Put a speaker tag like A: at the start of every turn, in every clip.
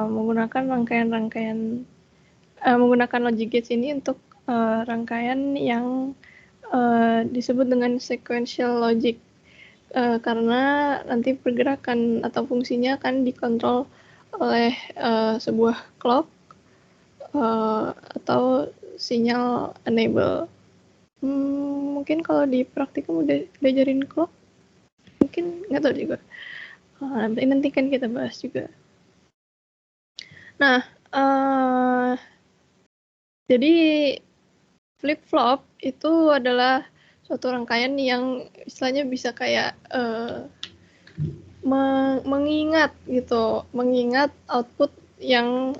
A: menggunakan rangkaian-rangkaian menggunakan logic gates ini untuk rangkaian yang disebut dengan sequential logic, karena nanti pergerakan atau fungsinya akan dikontrol oleh sebuah clock atau sinyal enable. Mungkin kalau di praktikum udah diajarin clock, mungkin nggak tahu juga. Nanti kan kita bahas juga. Nah, jadi flip-flop itu adalah suatu rangkaian yang istilahnya bisa kayak mengingat gitu, mengingat output yang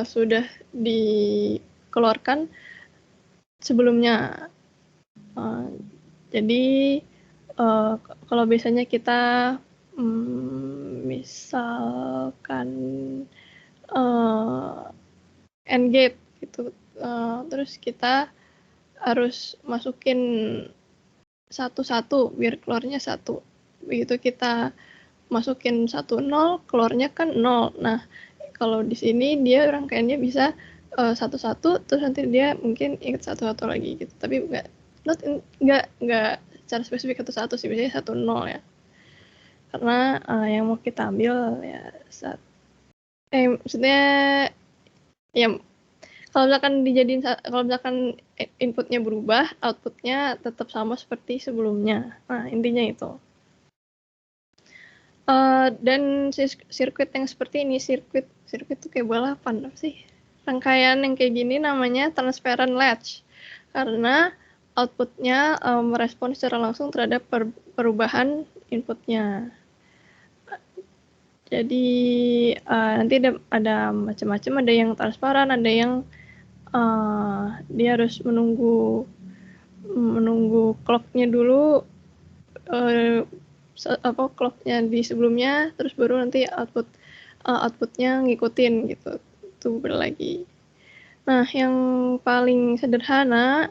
A: sudah dikeluarkan sebelumnya. Jadi kalau biasanya kita misalkan AND gate gitu, terus kita harus masukin satu-satu biar keluarnya 1. Begitu kita masukin 1 0, keluarnya kan 0. Nah, kalau di sini dia rangkaiannya bisa satu-satu, terus nanti dia mungkin ingat satu-satu lagi gitu. Tapi nggak secara spesifik satu-satu sih, biasanya 1 0 ya. Karena yang mau kita ambil ya maksudnya ya kalau misalkan inputnya berubah, outputnya tetap sama seperti sebelumnya. Nah, intinya itu. Dan sirkuit yang seperti ini, sirkuit itu kayak balapan apa sih? Rangkaian yang kayak gini namanya transparent latch, karena outputnya merespon secara langsung terhadap perubahan inputnya. Jadi nanti ada macam-macam, ada yang transparan, ada yang dia harus menunggu clocknya dulu, clocknya di sebelumnya, terus baru nanti outputnya ngikutin gitu, itu lagi. Nah, yang paling sederhana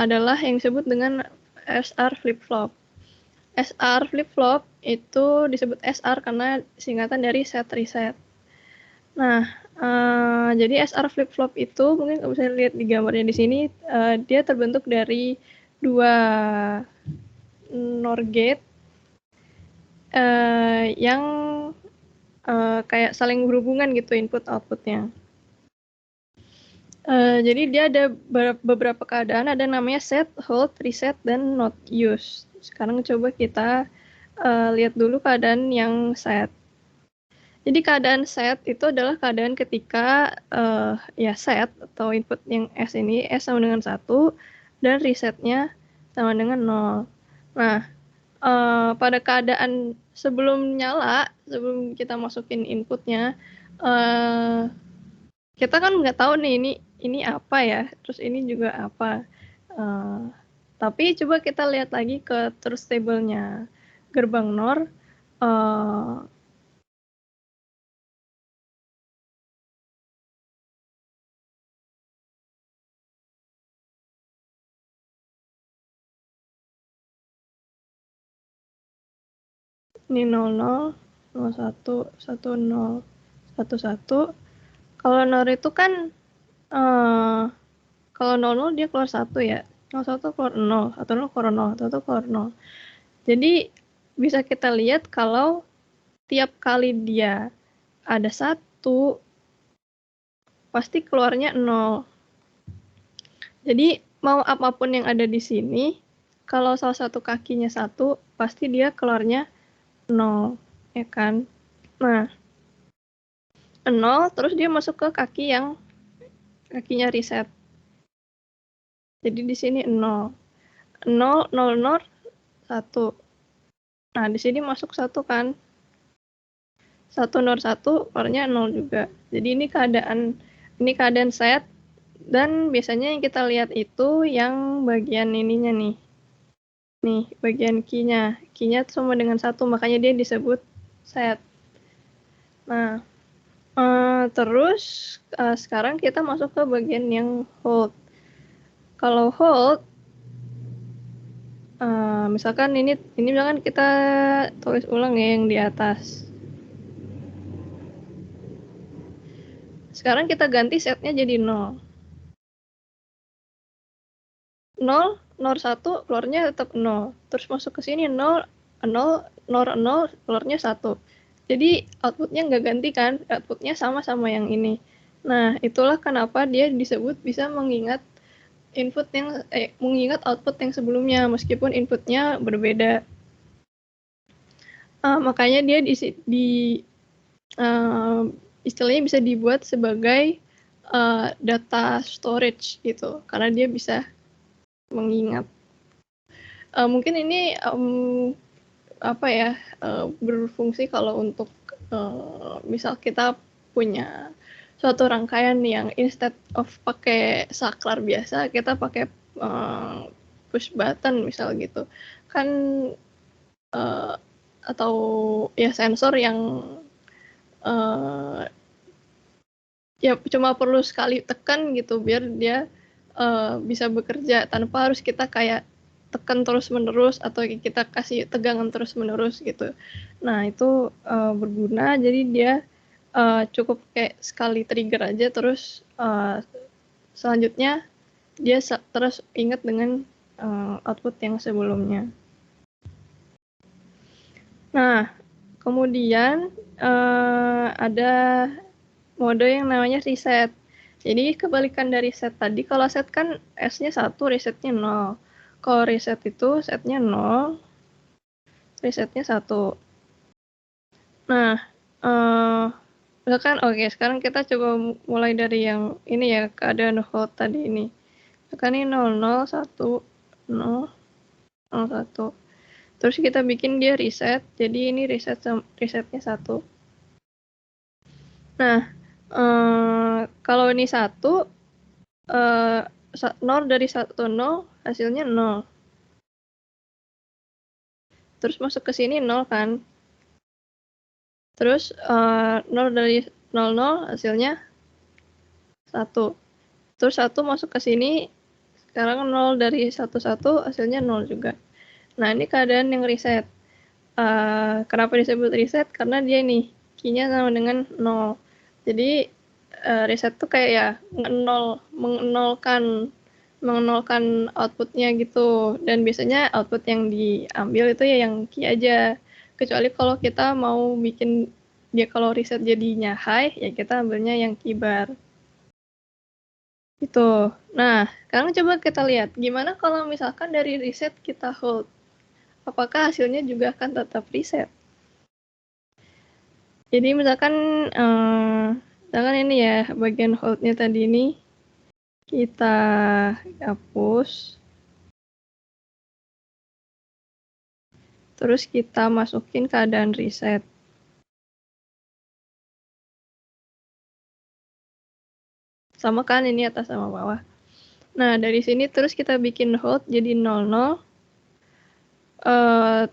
A: adalah yang disebut dengan SR flip-flop. SR flip-flop itu disebut SR karena singkatan dari set reset. Nah, jadi SR flip-flop itu mungkin bisa lihat di gambarnya di sini, dia terbentuk dari 2 NOR gate yang kayak saling berhubungan gitu input outputnya. Jadi dia ada beberapa keadaan, ada namanya set, hold, reset, dan not use. Sekarang coba kita lihat dulu keadaan yang set. Jadi keadaan set itu adalah keadaan ketika ya set atau input yang S ini, S sama dengan 1, dan resetnya sama dengan 0. Nah, pada keadaan sebelum nyala, sebelum kita masukin inputnya, kita kan nggak tahu nih ini apa ya, terus ini juga apa. Tapi coba kita lihat lagi ke truth table-nya gerbang NOR. Ini 00, 01, 10, 11. Kalau NOR itu kan kalau 00 dia keluar 1 ya, 01 keluar 0, 10 keluar 0, 11 keluar 0. Jadi bisa kita lihat kalau tiap kali dia ada 1, pasti keluarnya 0. Jadi mau apapun yang ada di sini, kalau salah satu kakinya 1, pasti dia keluarnya 0, ya kan? Nah, 0 terus dia masuk ke kakinya reset. Jadi di sini 0. 0, 0, 0, 1. Nah, di sini masuk 1 kan. 1, 0, 1, keluarnya 0 juga. Jadi ini keadaan set, dan biasanya yang kita lihat itu yang bagian ininya nih. Nih, bagian key-nya. Key-nya sama dengan 1, makanya dia disebut set. Nah, terus sekarang kita masuk ke bagian yang hold. Kalau hold, misalkan ini misalkan kita tulis ulang ya yang di atas. sekarang kita ganti setnya jadi 0. 0, NOR 1, keluarnya tetap 0. Terus masuk ke sini 0, 0, NOR 0, keluarnya 1. Jadi outputnya nggak ganti kan, outputnya sama-sama yang ini. Nah, itulah kenapa dia disebut bisa mengingat mengingat output yang sebelumnya, meskipun inputnya berbeda. Makanya dia istilahnya bisa dibuat sebagai data storage gitu, karena dia bisa mengingat. Mungkin ini berfungsi kalau untuk misal kita punya suatu rangkaian yang instead of pakai saklar biasa, kita pakai push button misal gitu kan, atau ya sensor yang ya cuma perlu sekali tekan gitu biar dia bisa bekerja tanpa harus kita kayak tekan terus-menerus atau kita kasih tegangan terus-menerus gitu. Nah, itu berguna, jadi dia cukup kayak sekali trigger aja, terus selanjutnya dia terus ingat dengan output yang sebelumnya. Nah, kemudian ada mode yang namanya reset. Jadi kebalikan dari set tadi, kalau set kan S-nya 1, resetnya 0. Kalau reset itu setnya 0, resetnya 1. Nah, misalkan oke, sekarang kita coba mulai dari yang ini ya, keadaan hold tadi ini. Misalkan ini 00, 1, 0, 01. Terus kita bikin dia reset, jadi ini resetnya 1. Nah, kalau ini 1, NOR dari 1, 0, hasilnya 0. Terus masuk ke sini 0 kan. Terus 0 dari 00, hasilnya 1. Terus 1 masuk ke sini, sekarang 0 dari 11, hasilnya 0 juga. Nah, ini keadaan yang reset. Kenapa disebut reset? Karena dia nih, key-nya sama dengan 0. Jadi reset tuh kayak ya mengenolkan outputnya gitu, dan biasanya output yang diambil itu ya yang key aja, kecuali kalau kita mau bikin dia kalau reset jadinya high, ya kita ambilnya yang key bar gitu. Nah, sekarang coba kita lihat gimana kalau misalkan dari reset kita hold, apakah hasilnya juga akan tetap reset. Jadi misalkan ini ya, bagian hold-nya tadi ini kita hapus, terus kita masukin keadaan reset. Sama kan ini atas sama bawah. Nah, dari sini terus kita bikin hold jadi 00. 0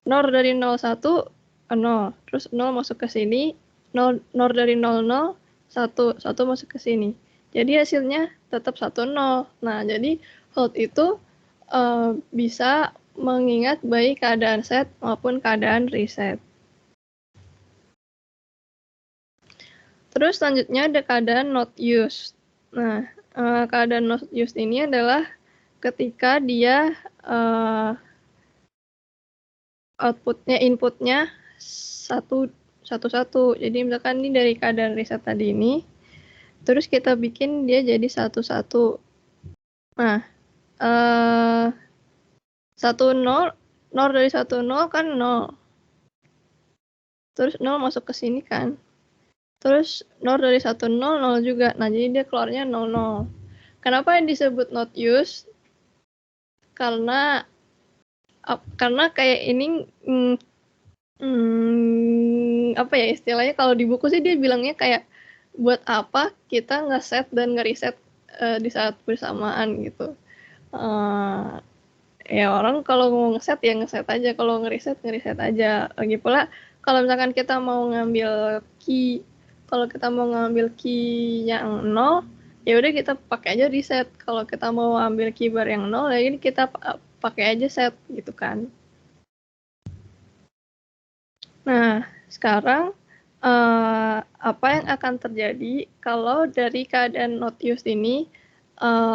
A: dari 01, 0. Terus 0 masuk ke sini, 0 dari 00, 1. 1 masuk ke sini. Jadi hasilnya tetap 1, 0. Nah, jadi hold itu bisa mengingat baik keadaan set maupun keadaan reset. Terus selanjutnya ada keadaan not used. Nah, keadaan not used ini adalah ketika dia inputnya 1, 1. Jadi misalkan ini dari keadaan reset tadi ini, terus kita bikin dia jadi 1, 1. Nah, 1, 0, 0 dari 1, 0 kan 0. Terus 0 masuk ke sini kan. Terus 0 dari 1, 0, 0 juga. Nah, jadi dia keluarnya 0, 0. Kenapa yang disebut not used? Karena kayak ini apa ya istilahnya, kalau di buku sih dia bilangnya kayak buat apa kita nge-set dan nge-reset di saat bersamaan gitu. Ya orang kalau mau nge-set ya nge-set aja, kalau nge-reset aja. Lagi pula kalau misalkan kita mau ngambil key, kalau kita mau ngambil key yang 0, ya udah kita pakai aja reset. Kalau kita mau ambil key bar yang 0, ya ini kita pakai aja set gitu kan. Nah, sekarang apa yang akan terjadi kalau dari keadaan not used ini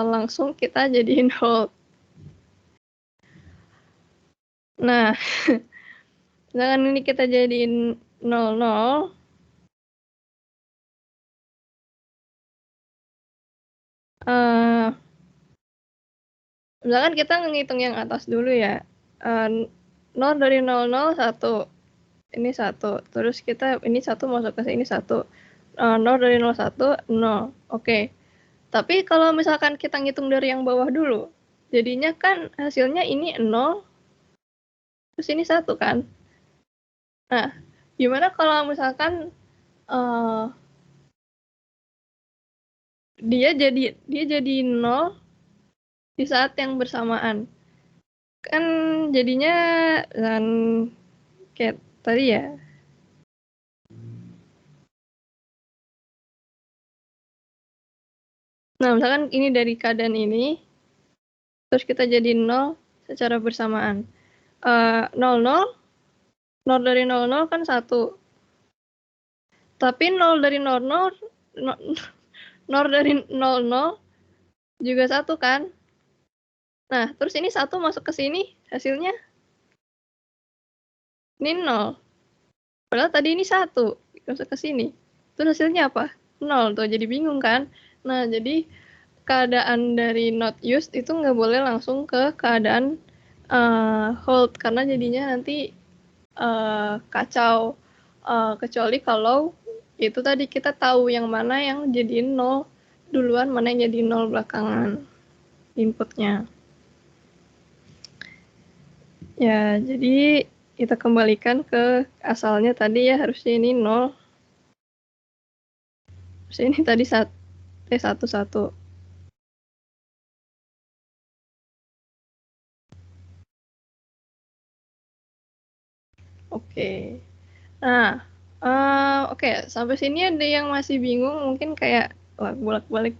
A: langsung kita jadiin hold. Nah, misalkan ini kita jadiin 00, misalkan kita ngitung yang atas dulu ya. 0 dari 00, 1. Ini 1. Terus kita ini 1 masuk ke sini 1. 0 dari 01, 0. Oke. Tapi kalau misalkan kita ngitung dari yang bawah dulu, jadinya kan hasilnya ini 0, terus ini 1 kan. Nah, gimana kalau misalkan dia jadi 0 di saat yang bersamaan? Kan jadinya kan kayak tadi ya. Nah, misalkan ini dari keadaan ini, terus kita jadi 0 secara bersamaan. 00, 0 dari 00 kan 1. Tapi 0 dari 00, 0 dari 00 juga 1 kan. Nah, terus ini 1 masuk ke sini, hasilnya ini 0. Padahal tadi ini 1 masuk ke sini. Terus hasilnya apa? 0 tuh, jadi bingung kan. Nah, jadi keadaan dari not used itu nggak boleh langsung ke keadaan hold, karena jadinya nanti kacau. Kecuali kalau itu tadi kita tahu yang mana yang jadi 0 duluan, mana yang jadi 0 belakangan inputnya. Ya, jadi kita kembalikan ke asalnya tadi ya, harusnya ini 0. Harusnya ini tadi 1. Oke. Nah, oke, sampai sini ada yang masih bingung, mungkin kayak bolak-balik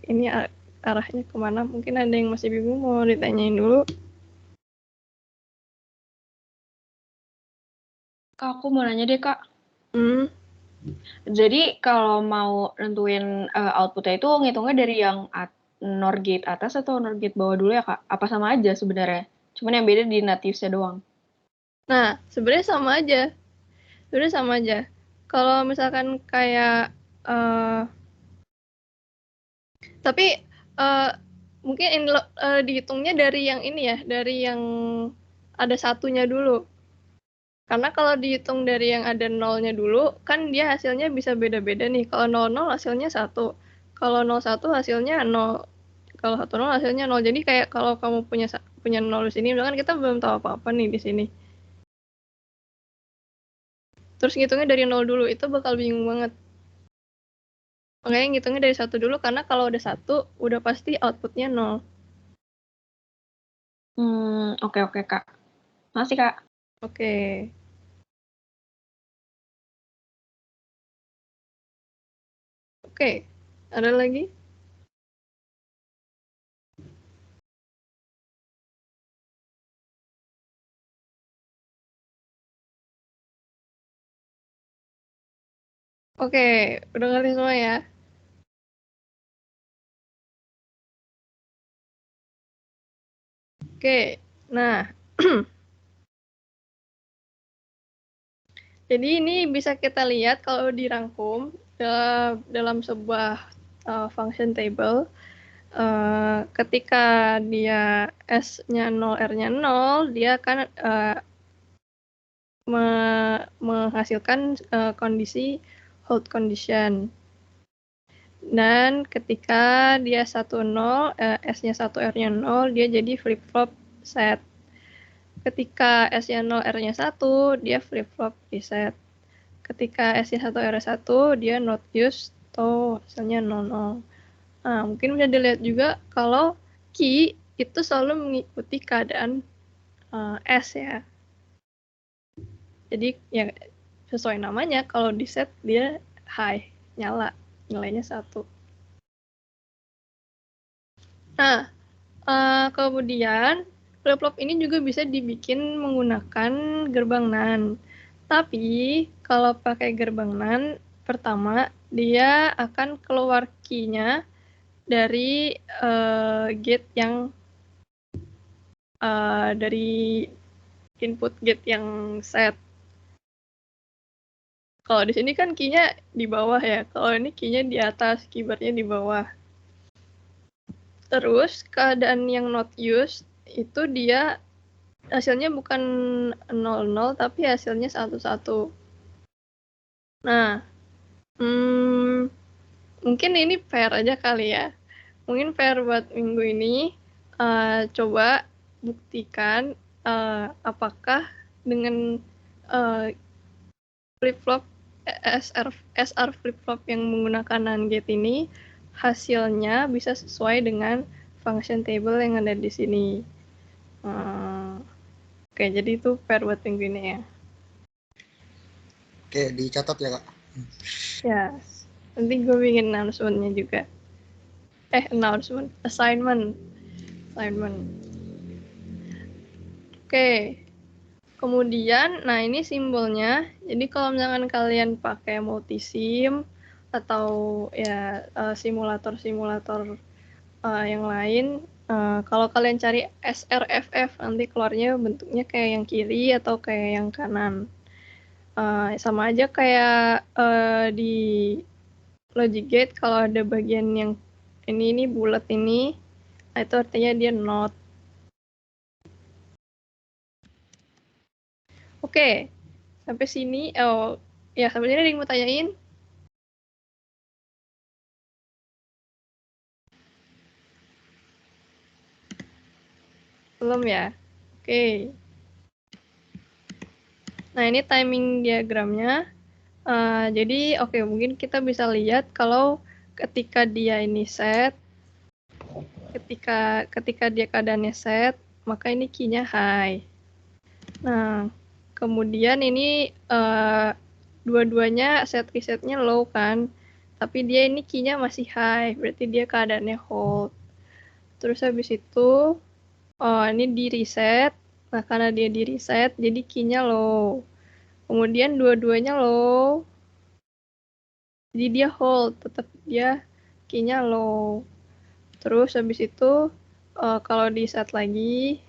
A: ini arahnya kemana, mungkin ada yang masih bingung, mau ditanyain dulu.
B: Kak, aku mau nanya deh, Kak. Jadi kalau mau nentuin outputnya itu ngitungnya dari yang NOR gate atas atau NOR gate bawah dulu ya, Kak? Apa sama aja sebenarnya? Cuman yang beda di nativesnya doang.
A: Nah, sebenarnya sama aja. Kalau misalkan kayak tapi mungkin dihitungnya dari yang ini ya, dari yang ada satunya dulu. Karena kalau dihitung dari yang ada nolnya dulu, kan dia hasilnya bisa beda-beda nih. Kalau 00 hasilnya 1. Kalau 01 hasilnya 0. Kalau 10 hasilnya 0. Jadi kayak kalau kamu punya 0 di sini, misalkan kita belum tahu apa-apa nih di sini. Terus ngitungnya dari 0 dulu, itu bakal bingung banget. Makanya ngitungnya dari 1 dulu, karena kalau udah 1, udah pasti outputnya 0.
B: Oke, Kak. Makasih, Kak.
A: Oke. Oke, ada lagi? Oke, udah ngerti semua ya? Oke, nah. Jadi ini bisa kita lihat kalau dirangkum dalam sebuah function table. Ketika dia S-nya 0, R-nya 0, dia akan menghasilkan kondisi hold condition. Dan ketika dia 1, 0, S-nya 1, R-nya 0, dia jadi flip-flop set. Ketika S-nya 0, R-nya 1, dia flip-flop reset. Ketika S-nya 1, R-nya 1, dia not used, atau hasilnya 00. Nah, mungkin bisa dilihat juga kalau key itu selalu mengikuti keadaan S ya. Jadi ya sesuai namanya, kalau di set dia high, nyala, nilainya 1. Nah, kemudian flip-flop ini juga bisa dibikin menggunakan gerbang NAND. Tapi kalau pakai gerbang NAND, pertama dia akan keluar key-nya dari gate yang dari input gate yang set. Kalau di sini kan key-nya di bawah ya. Kalau ini key-nya di atas, keyboard-nya di bawah. Terus keadaan yang not used itu dia hasilnya bukan 00 tapi hasilnya 11. Nah, mungkin ini fair aja kali ya. Mungkin fair buat minggu ini. Coba buktikan apakah dengan flip-flop SR flip-flop yang menggunakan NAND gate ini hasilnya bisa sesuai dengan function table yang ada di sini. Oke, jadi itu fair buat minggu ini ya.
C: Oke, dicatat ya, Kak.
A: Ya, nanti gue bikin announcement-nya juga. Assignment. Oke. Kemudian, nah ini simbolnya. Jadi kalau misalkan kalian pakai multisim atau ya simulator-simulator yang lain, kalau kalian cari SRFF nanti keluarnya bentuknya kayak yang kiri atau kayak yang kanan. Sama aja kayak di logic gate kalau ada bagian yang ini bulat ini, itu artinya dia not. Oke, sampai sini. Oh ya, sampai sini ada yang mau tanyain? Belum ya? Oke. Nah, ini timing diagramnya. Jadi, oke, mungkin kita bisa lihat kalau ketika dia ini set, ketika dia keadaannya set, maka ini key-nya high. Nah, kemudian ini dua-duanya set resetnya low kan, tapi dia ini key-nya masih high, berarti dia keadaannya hold. Terus habis itu, ini di reset. Nah, karena dia di reset, jadi key-nya low. Kemudian dua-duanya low, jadi dia hold, tetap dia key-nya low. Terus habis itu kalau di set lagi,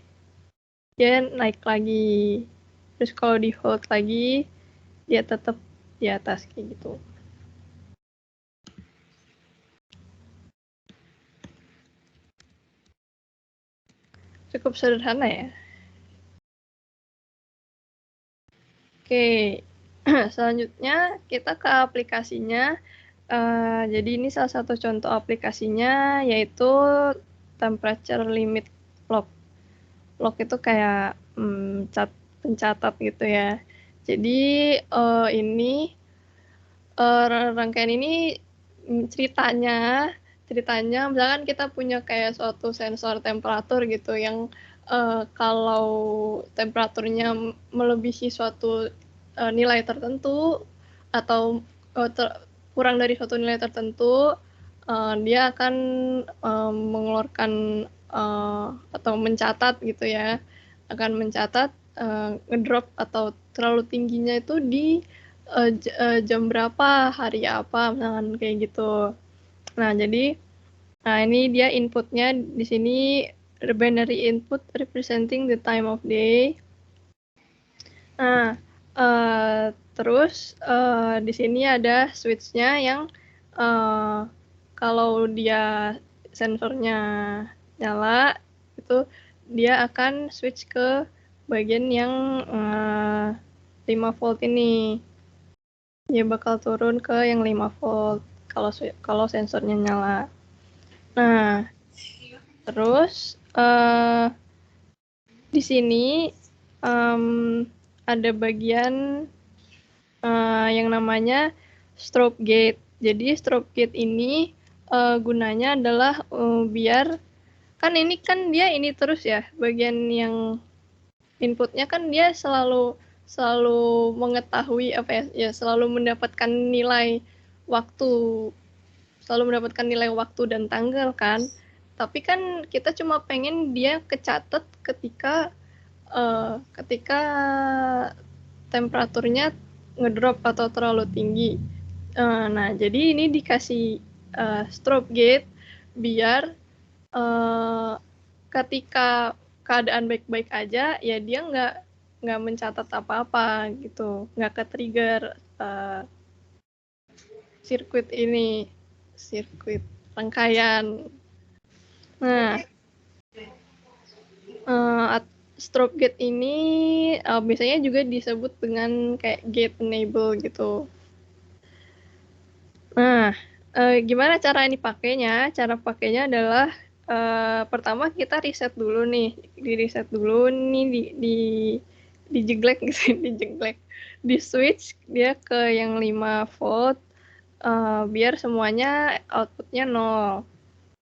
A: dia naik lagi. Terus kalau di hold lagi, dia tetap di atas kayak gitu. Cukup sederhana ya. Oke, selanjutnya kita ke aplikasinya. Jadi ini salah satu contoh aplikasinya yaitu temperature limit lock. Lock itu kayak pencatat gitu ya. Jadi ini rangkaian ini ceritanya misalkan kita punya kayak suatu sensor temperatur gitu yang kalau temperaturnya melebihi suatu nilai tertentu atau kurang dari suatu nilai tertentu, dia akan mengeluarkan atau mencatat gitu ya, akan mencatat ngedrop atau terlalu tingginya itu di jam berapa, hari apa, misalkan kayak gitu. Nah, jadi ini dia inputnya di sini binary input representing the time of day. Nah, terus di sini ada switch-nya yang kalau dia sensornya nyala, itu dia akan switch ke bagian yang 5 volt ini. Dia bakal turun ke yang 5 volt kalau sensornya nyala. Nah, terus di sini ada bagian yang namanya strobe gate. Jadi strobe gate ini gunanya adalah biar kan ini kan dia ini terus ya, bagian yang inputnya kan dia selalu mengetahui apa ya selalu mendapatkan nilai waktu dan tanggal kan, tapi kan kita cuma pengen dia kecatat ketika temperaturnya ngedrop atau terlalu tinggi. Nah, jadi ini dikasih strobe gate biar ketika keadaan baik-baik aja, ya dia nggak mencatat apa-apa gitu, nggak ke-trigger sirkuit rangkaian. Nah, strobe gate ini biasanya juga disebut dengan kayak gate enable gitu. Nah, gimana cara ini pakainya? Cara pakainya adalah pertama kita reset dulu nih, di-reset dulu nih dijeglek gitu, dijeglek. Di switch dia ke yang 5 volt biar semuanya outputnya 0.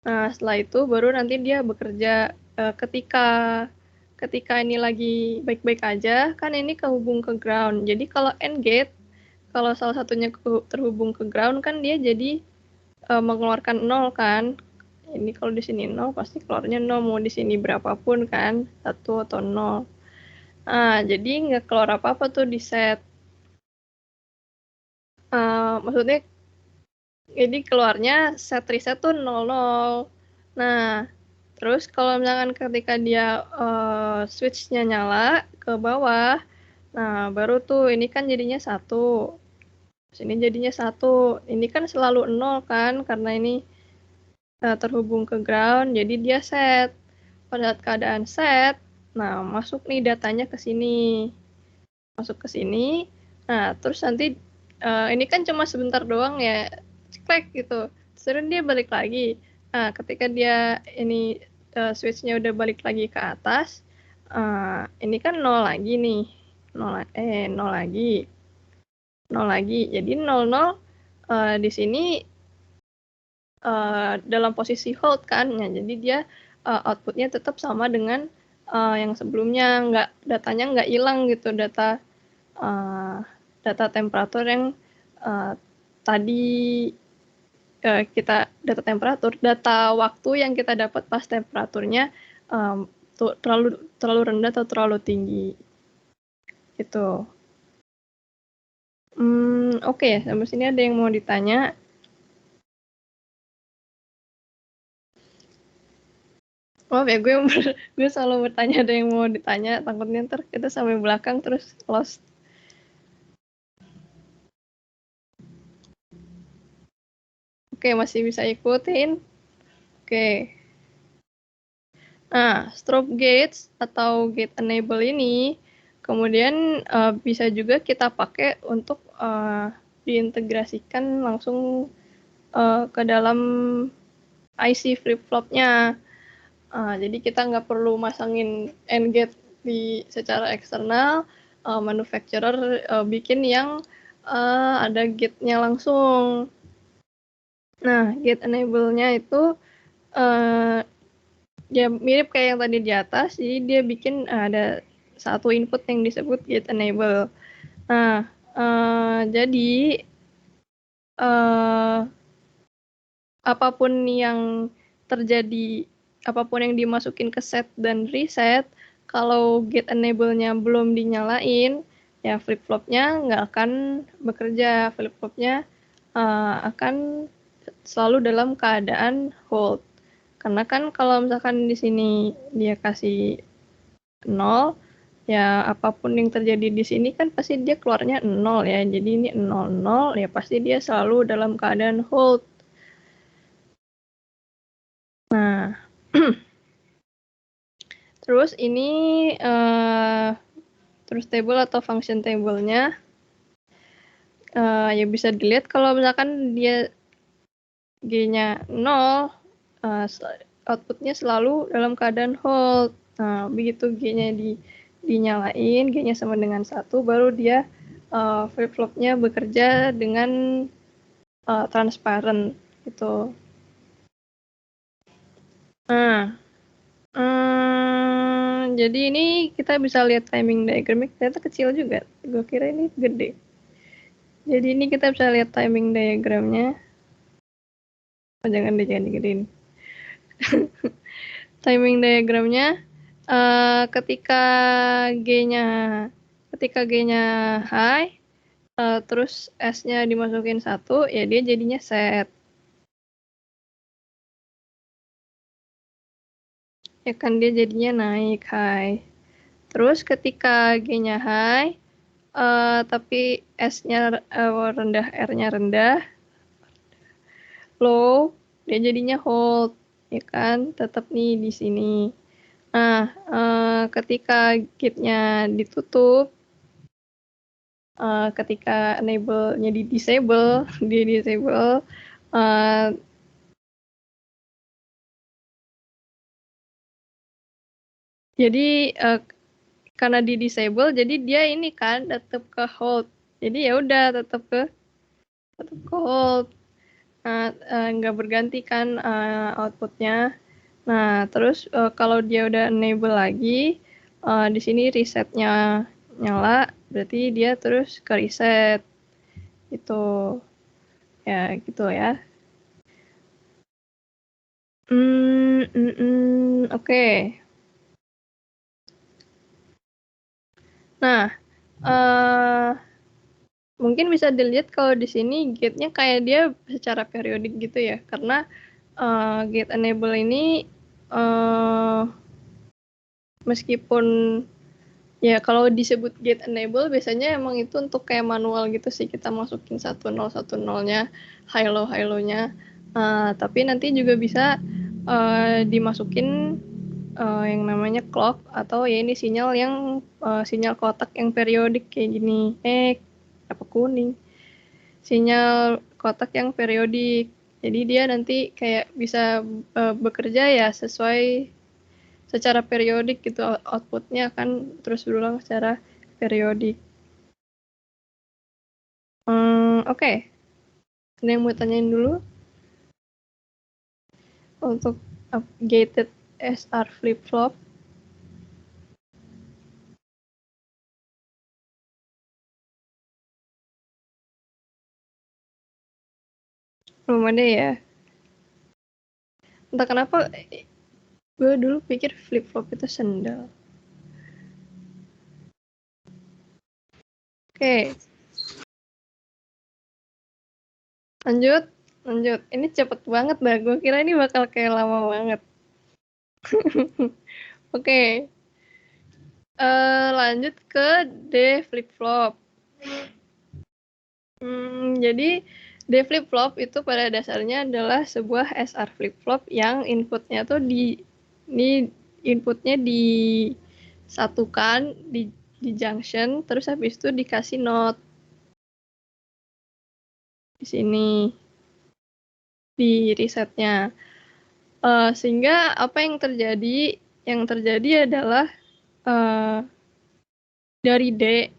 A: Nah, setelah itu baru nanti dia bekerja ketika ini lagi baik-baik aja, kan ini kehubung ke ground. Jadi kalau AND gate, kalau salah satunya terhubung ke ground kan dia jadi mengeluarkan 0 kan. Ini kalau di sini 0 pasti keluarnya 0, mau di sini berapapun kan, 1 atau 0. Nah, jadi nggak keluar apa-apa tuh di set. Maksudnya jadi keluarnya set reset tuh 00. Nah, terus kalau misalkan ketika dia switch-nya nyala ke bawah, nah baru tuh ini kan jadinya 1. Sini jadinya 1. Ini kan selalu 0 kan karena ini terhubung ke ground, jadi dia set. Pada saat keadaan set, nah masuk nih datanya ke sini. Masuk ke sini. Nah, terus nanti ini kan cuma sebentar doang ya, ceklek gitu. Terus dia balik lagi. Nah, ketika dia ini switch-nya udah balik lagi ke atas, ini kan 0 lagi nih. 0 lagi. 0 lagi. Jadi 00 di sini dalam posisi hold kan. Nah, jadi dia outputnya tetap sama dengan yang sebelumnya, datanya nggak hilang gitu, data temperatur yang tadi kita data waktu yang kita dapat pas temperaturnya terlalu rendah atau terlalu tinggi gitu. Oke, sampai sini ada yang mau ditanya? Maaf ya, gue selalu bertanya, ada yang mau ditanya, takutnya ntar kita sampai belakang terus lost. Oke, masih bisa ikutin? Oke. Nah, strobe gates atau gate enable ini kemudian bisa juga kita pakai untuk diintegrasikan langsung ke dalam IC flip-flopnya. Jadi kita nggak perlu masangin AND gate secara eksternal, manufacturer bikin yang ada gate-nya langsung. Nah, gate enable-nya itu ya mirip kayak yang tadi di atas, jadi dia bikin ada satu input yang disebut gate enable. Nah, jadi apapun yang terjadi, apapun yang dimasukin ke set dan reset, kalau gate enable-nya belum dinyalain, ya flip-flopnya nggak akan bekerja. Flip-flopnya akan selalu dalam keadaan hold. Karena kan kalau misalkan di sini dia kasih 0, ya apapun yang terjadi di sini kan pasti dia keluarnya 0 ya. Jadi ini 00, ya pasti dia selalu dalam keadaan hold. Nah, terus ini truth table atau function table-nya ya bisa dilihat kalau misalkan dia G-nya 0, outputnya selalu dalam keadaan hold. Nah, begitu G-nya dinyalain, G-nya sama dengan 1, baru dia flip-flopnya bekerja dengan transparent gitu. Nah, jadi ini kita bisa lihat timing diagramnya, ternyata kecil juga. Gue kira ini gede. Jadi ini kita bisa lihat timing diagramnya. Oh, jangan digedein. Timing diagramnya ketika G-nya ketika G-nya high, terus S-nya dimasukin 1, ya dia jadinya set. Ya kan dia jadinya naik high. Terus ketika G-nya high, tapi S-nya rendah, R-nya rendah, low, dia jadinya hold, ya kan? Tetap nih di sini. Nah, ketika gate-nya ditutup, ketika enable-nya di disable, jadi karena di disable, jadi dia ini kan tetap ke hold. Jadi ya udah tetap ke hold. Nah, nggak berganti kan outputnya. Nah, terus kalau dia udah enable lagi, di sini resetnya nyala, berarti dia terus ke reset. Gitu. Ya, gitu ya. Oke. Nah, mungkin bisa dilihat kalau di sini gate-nya kayak dia secara periodik gitu ya, karena gate enable ini meskipun ya kalau disebut gate enable biasanya emang itu untuk kayak manual gitu sih, kita masukin 1010-nya high low-nya. Tapi nanti juga bisa dimasukin yang namanya clock atau ya ini sinyal yang sinyal kotak yang periodik kayak gini. Apa kuning? Sinyal kotak yang periodik. Jadi dia nanti kayak bisa bekerja ya sesuai secara periodik gitu, outputnya akan terus berulang secara periodik. Oke. Ada yang mau tanyain dulu? Untuk gated SR flip-flop. Belum ada ya? Entah kenapa gue dulu pikir flip-flop itu sendal. Oke. Lanjut. Ini cepet banget dah. Gue kira ini bakal kayak lama banget. Oke. Lanjut ke D flip-flop. Jadi D flip-flop itu pada dasarnya adalah sebuah SR flip-flop yang inputnya tuh inputnya disatukan di junction, terus habis itu dikasih note di sini di resetnya. Sehingga apa yang terjadi? Yang terjadi adalah dari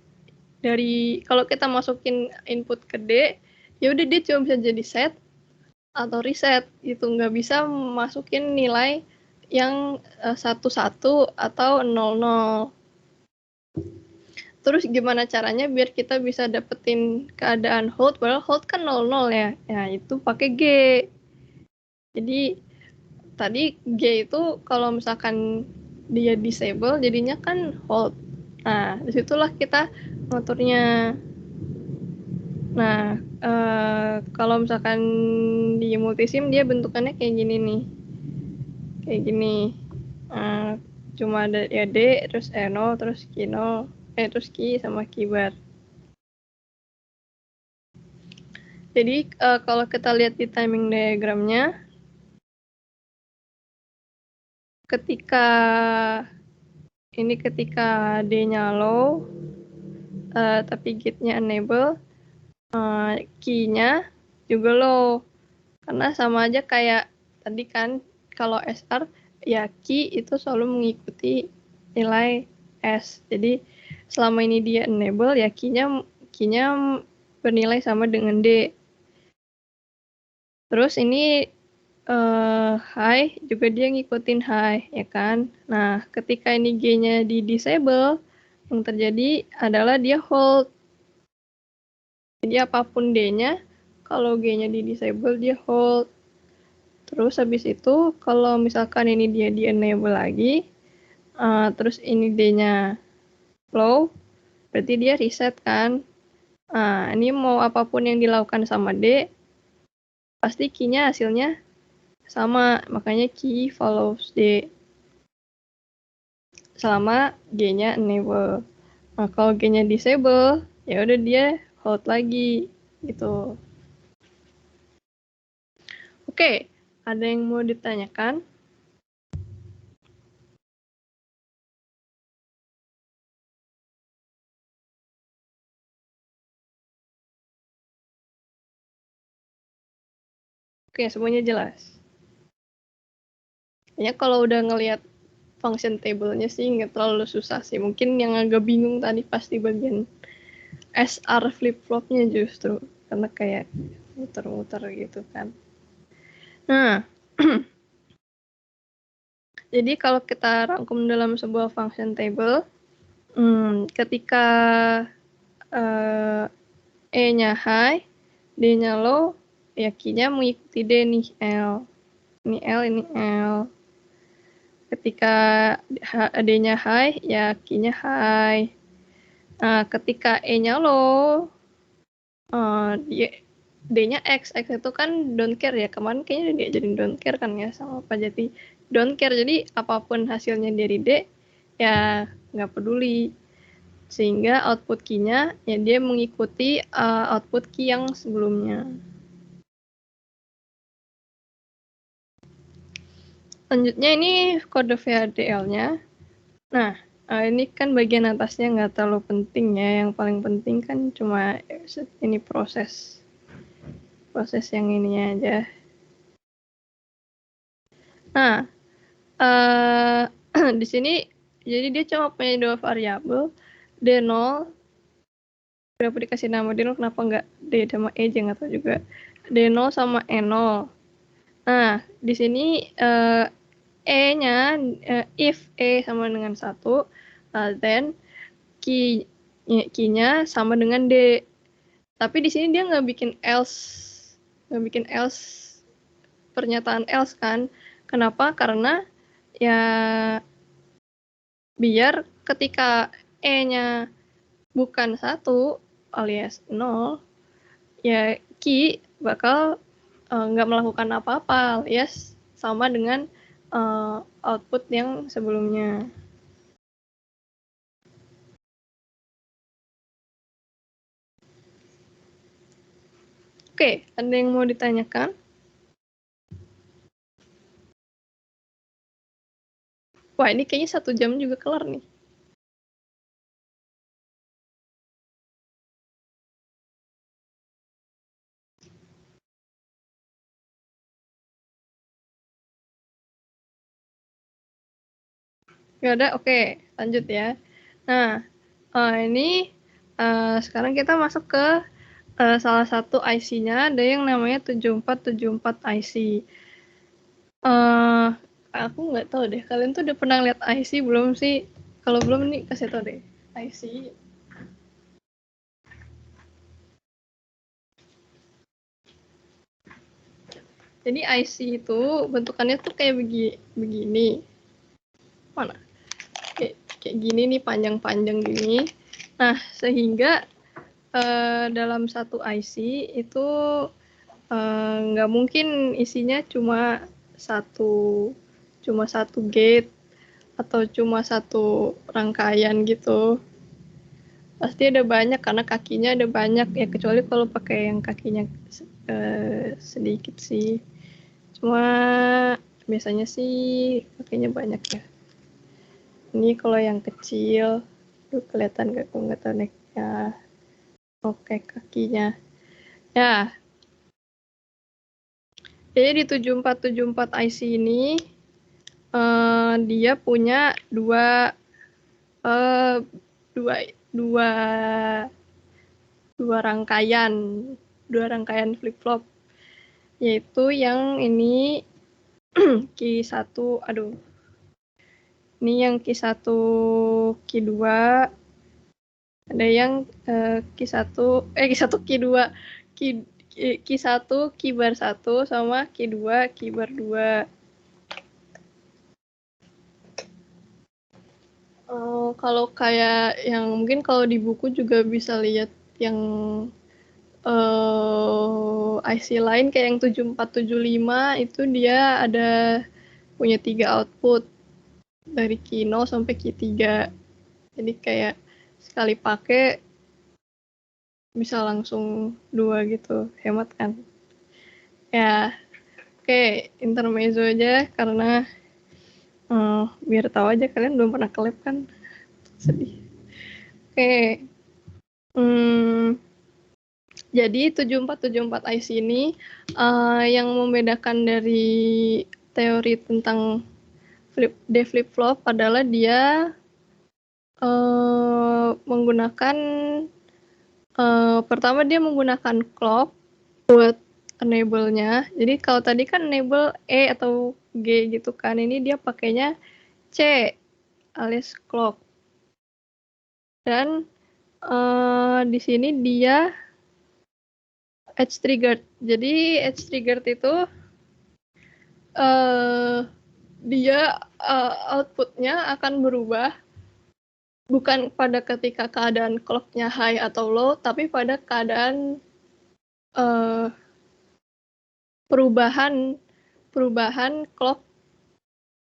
A: kalau kita masukin input ke D, ya udah dia cuma bisa jadi set atau reset gitu, nggak bisa masukin nilai yang 11 atau 00. Terus gimana caranya biar kita bisa dapetin keadaan hold, padahal hold kan 00 ya. Ya itu pakai G. Jadi tadi G itu kalau misalkan dia disable jadinya kan hold. Nah, disitulah kita ngaturnya. Nah, kalau misalkan di multisim dia bentukannya kayak gini nih. Kayak gini. Cuma ada ya D, terus E0, terus Q0, terus Q sama Q bar. Jadi kalau kita lihat di timing diagramnya, ketika D-nya low, tapi gate-nya enable, key-nya juga low. Karena sama aja kayak tadi kan, kalau SR, ya key itu selalu mengikuti nilai S. Jadi selama ini dia enable, ya key-nya bernilai sama dengan D. Terus ini high juga dia ngikutin high, ya kan? Nah, ketika ini G-nya di disable, yang terjadi adalah dia hold. Jadi apapun D-nya, kalau G-nya di disable dia hold. Terus habis itu kalau misalkan ini dia di enable lagi, terus ini D-nya low, berarti dia reset kan. Nah, ini mau apapun yang dilakukan sama D, pasti key-nya hasilnya sama, makanya key follows D. Selama G-nya enable. Nah, kalau G-nya disable, ya udah dia hold lagi, gitu. Oke, ada yang mau ditanyakan? Oke, semuanya jelas. Ya, kalau udah ngelihat function table-nya sih nggak terlalu susah sih. Mungkin yang agak bingung tadi pasti bagian SR flip-flopnya justru. Karena kayak muter-muter gitu kan. Nah, jadi kalau kita rangkum dalam sebuah function table, ketika E-nya high, D-nya low, ya key-nya mengikuti D nih, L. Ini L, ini L. Ketika D-nya high, ya key-nya high. Nah, ketika E-nya low, D-nya X. X itu kan don't care ya. Kemarin kayaknya diajarin don't care kan ya sama Pak Jati. Don't care, jadi apapun hasilnya dari D, ya nggak peduli. Sehingga output key-nya ya dia mengikuti output key yang sebelumnya. Selanjutnya ini kode VHDL-nya. Nah, ini kan bagian atasnya nggak terlalu penting ya. Yang paling penting kan cuma ini proses yang ininya aja. Nah, di sini jadi dia cuma punya dua variabel, D0. Kenapa dikasih nama D0, kenapa nggak D sama E, nggak tahu juga. D0 sama E0. Nah, di sini E-nya, if E sama dengan 1, then key-nya sama dengan D. Tapi di sini dia nggak bikin else pernyataan else kan. Kenapa? Karena ya biar ketika E-nya bukan 1 alias 0, ya key bakal nggak melakukan apa-apa alias sama dengan output yang sebelumnya. Oke, ada yang mau ditanyakan? Wah, ini kayaknya 1 jam juga kelar nih. Nggak ada? Oke, lanjut ya. Nah, ini sekarang kita masuk ke salah satu IC-nya, ada yang namanya 7474 IC. Aku nggak tahu deh, kalian tuh udah pernah lihat IC belum sih? Kalau belum nih, kasih tau deh. IC. Jadi IC itu bentukannya tuh kayak begini. Mana? Kayak gini nih, panjang-panjang gini. Nah, sehingga dalam satu IC itu nggak mungkin isinya cuma satu gate atau cuma satu rangkaian gitu. Pasti ada banyak karena kakinya ada banyak ya, kecuali kalau pakai yang kakinya sedikit sih. Cuma biasanya sih pakainya banyak ya. Ini kalau yang kecil, tuh kelihatan gak? Aku nggak tahu nih ya. Oke, kakinya. Ya. Jadi di 7474 IC ini dia punya dua rangkaian flip-flop, yaitu yang ini Q1, ini yang Q1, Q2, ada yang Q1, Q2, Q1, Q-bar 1, sama Q2, Q-bar 2. Kalau kayak yang mungkin kalau di buku juga bisa lihat yang IC lain kayak yang 7475 itu dia ada punya 3 output dari Q0 sampai Q3. Jadi kayak sekali pakai bisa langsung 2 gitu, hemat kan. Ya, oke, intermezzo aja karena biar tahu aja kalian belum pernah ke lab kan. Sedih. Oke. Jadi 7474 IC ini yang membedakan dari teori tentang flip-flop adalah dia menggunakan pertama dia menggunakan clock buat enable-nya. Jadi kalau tadi kan enable E atau G gitu kan, ini dia pakainya C alias clock. Dan di sini dia edge triggered. Jadi edge triggered itu dia outputnya akan berubah bukan pada ketika keadaan clocknya high atau low, tapi pada keadaan perubahan clock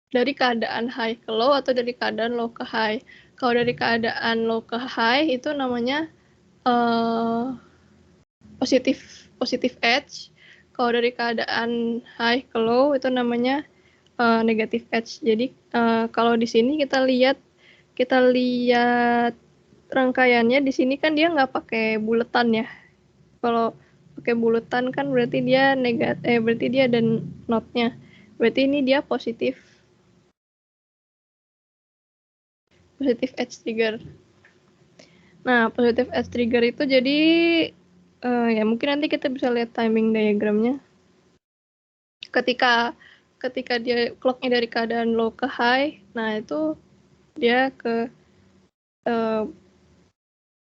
A: dari keadaan high ke low atau dari keadaan low ke high. Kalau dari keadaan low ke high itu namanya positive edge. Kalau dari keadaan high ke low itu namanya negative edge. Jadi kalau di sini kita lihat rangkaiannya di sini kan dia nggak pakai buletan ya. Kalau pakai buletan kan berarti dia berarti dia ada notnya. Berarti ini dia positif edge trigger. Nah, positive edge trigger itu jadi ya mungkin nanti kita bisa lihat timing diagramnya. Ketika dia clocknya dari keadaan low ke high, nah itu dia ke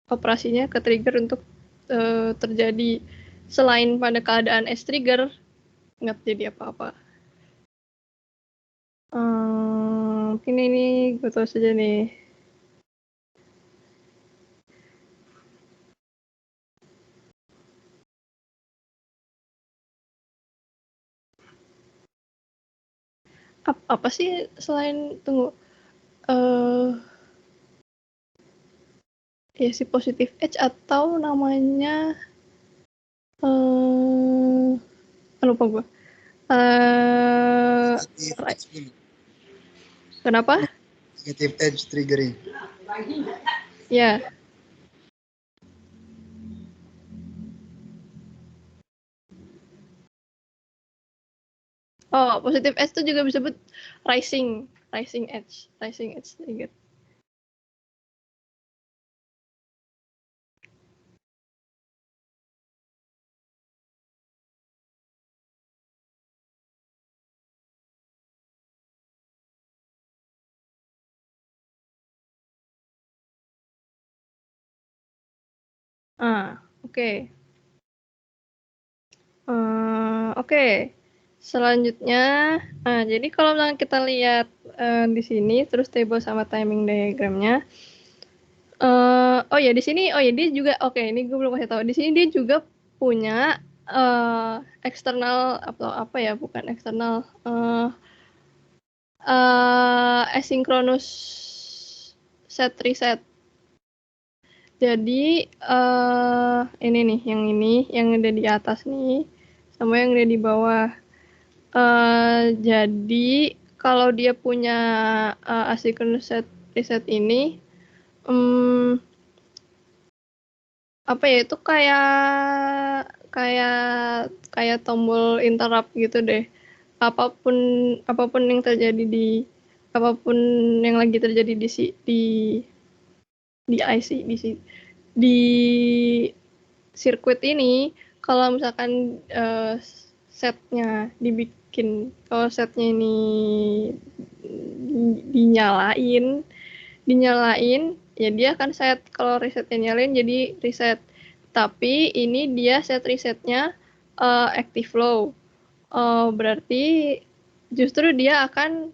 A: operasinya ke trigger untuk terjadi selain pada keadaan edge trigger nggak jadi apa-apa. Mungkin ini gue tahu saja nih. Apa sih selain tunggu ya si positive edge atau namanya lupa gue. Kenapa?
C: Negative edge triggering.
A: Ya. Oh, positive edge itu juga disebut rising edge trigger. Oke. Oke. Selanjutnya, jadi kalau misalnya kita lihat di sini terus table sama timing diagramnya. Oh ya di sini, dia juga ini gue belum kasih tahu. Di sini dia juga punya eksternal atau apa ya, bukan eksternal, asynchronous set reset. Jadi ini nih, yang ada di atas nih, sama yang ada di bawah. Jadi kalau dia punya asynchronous set reset ini, apa ya itu kayak tombol interrupt gitu deh. Apapun yang terjadi apapun yang lagi terjadi di IC di sirkuit ini, kalau misalkan setnya dibikin, kalau setnya ini dinyalain ya dia akan set. Kalau resetnya nyalain jadi reset, tapi ini dia set resetnya active low, berarti justru dia akan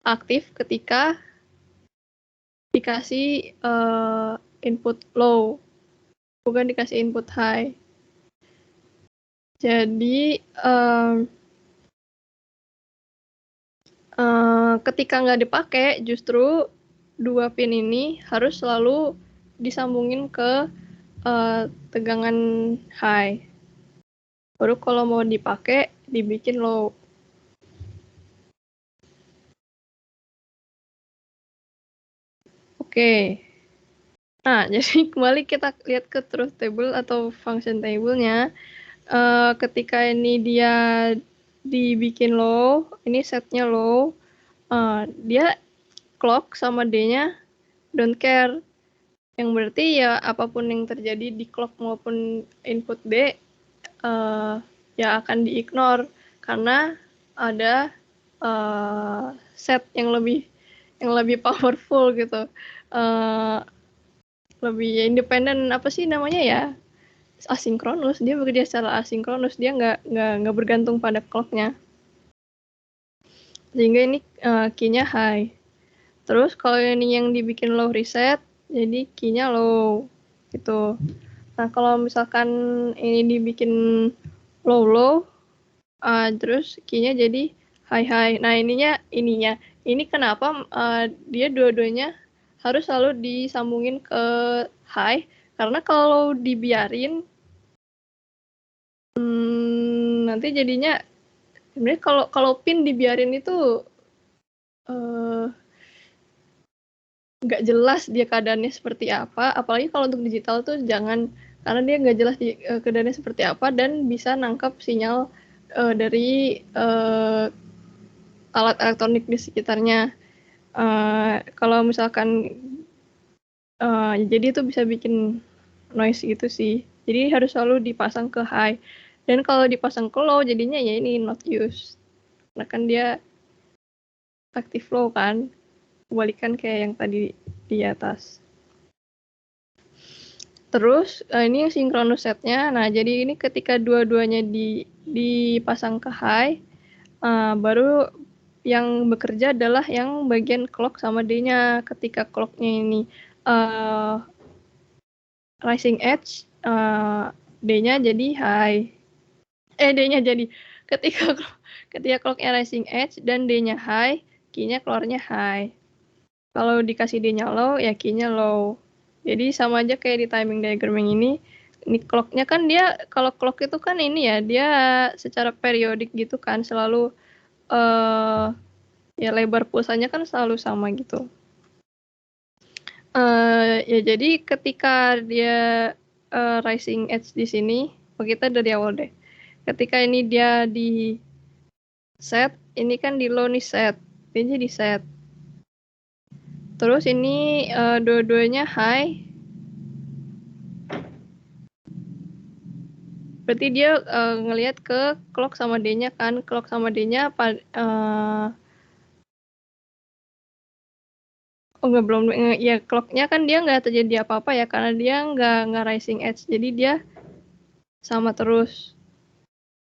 A: aktif ketika dikasih input low, bukan dikasih input high. Jadi ketika nggak dipakai, justru dua pin ini harus selalu disambungin ke tegangan high. Baru kalau mau dipakai, dibikin low. Oke. Nah, jadi kembali kita lihat ke truth table atau function table-nya. Ketika ini dia dibikin low, ini setnya low, dia clock sama D-nya don't care. Yang berarti ya apapun yang terjadi di clock maupun input D ya akan di-ignore karena ada set yang lebih powerful gitu. Lebih independen, apa sih namanya ya, asinkronus, dia bekerja secara asinkronus, dia nggak bergantung pada clocknya, sehingga ini key-nya high. Terus kalau ini yang dibikin low reset, jadi key-nya low gitu. Nah kalau misalkan ini dibikin low terus key-nya jadi high. Nah ini kenapa dia dua-duanya harus selalu disambungin ke high, karena kalau dibiarin nanti jadinya sebenarnya kalau pin dibiarin itu nggak jelas dia keadaannya seperti apa, apalagi kalau untuk digital tuh jangan, karena dia nggak jelas keadaannya seperti apa dan bisa nangkap sinyal dari alat elektronik di sekitarnya. Kalau misalkan jadi itu bisa bikin noise gitu sih. Jadi harus selalu dipasang ke high. Dan kalau dipasang ke low jadinya ya ini not used. Nah kan dia active low kan. Kebalikan kayak yang tadi di atas. Terus ini yang synchronous setnya. Nah jadi ini ketika dua-duanya dipasang ke high, baru yang bekerja adalah yang bagian clock sama D-nya. Ketika clocknya ini rising edge, D-nya jadi high. D-nya jadi ketika clocknya rising edge dan D-nya high, key-nya keluarnya high. Kalau dikasih D-nya low, ya key-nya low. Jadi sama aja kayak di timing diagram yang ini. Ini clock-nya kan dia, kalau clock itu kan ini ya, dia secara periodik gitu kan, selalu ya lebar pulsanya kan selalu sama gitu. Ya jadi ketika dia rising edge di sini, kita dari awal deh. Ketika ini dia di set, ini kan di low nih set, dia jadi set. Terus ini dua-duanya high, berarti dia ngelihat ke clock sama D-nya kan, clock sama D-nya belum ya, clock-nya kan dia nggak terjadi apa-apa ya karena dia nggak rising edge, jadi dia sama terus.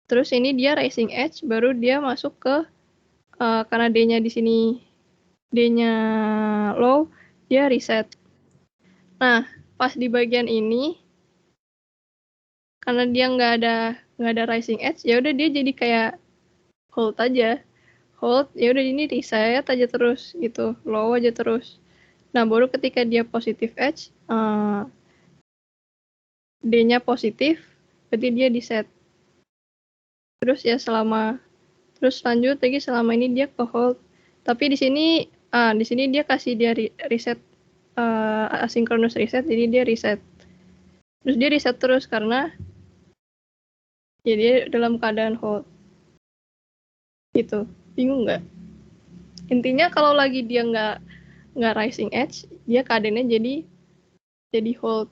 A: Terus ini dia rising edge, baru dia masuk ke karena D-nya di sini D-nya low, dia reset. Nah pas di bagian ini karena dia nggak ada rising edge, ya udah dia jadi kayak hold aja, ya udah ini reset aja terus gitu, low aja terus. Nah baru ketika dia positive edge, D-nya positif, berarti dia di set. Terus ya terus lanjut lagi selama ini dia ke hold. Tapi di sini dia kasih dia reset, asynchronous reset, jadi dia reset. Terus dia reset terus karena ya dia dalam keadaan hold. Gitu. Bingung nggak? Intinya kalau lagi dia nggak rising edge, dia keadaannya jadi hold.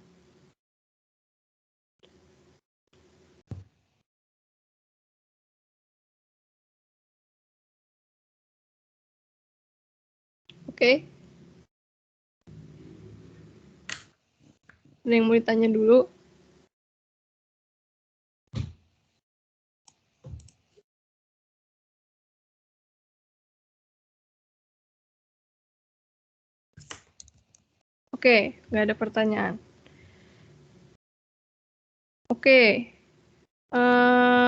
A: Oke. Ada yang mau ditanya dulu? Oke, nggak ada pertanyaan. Oke,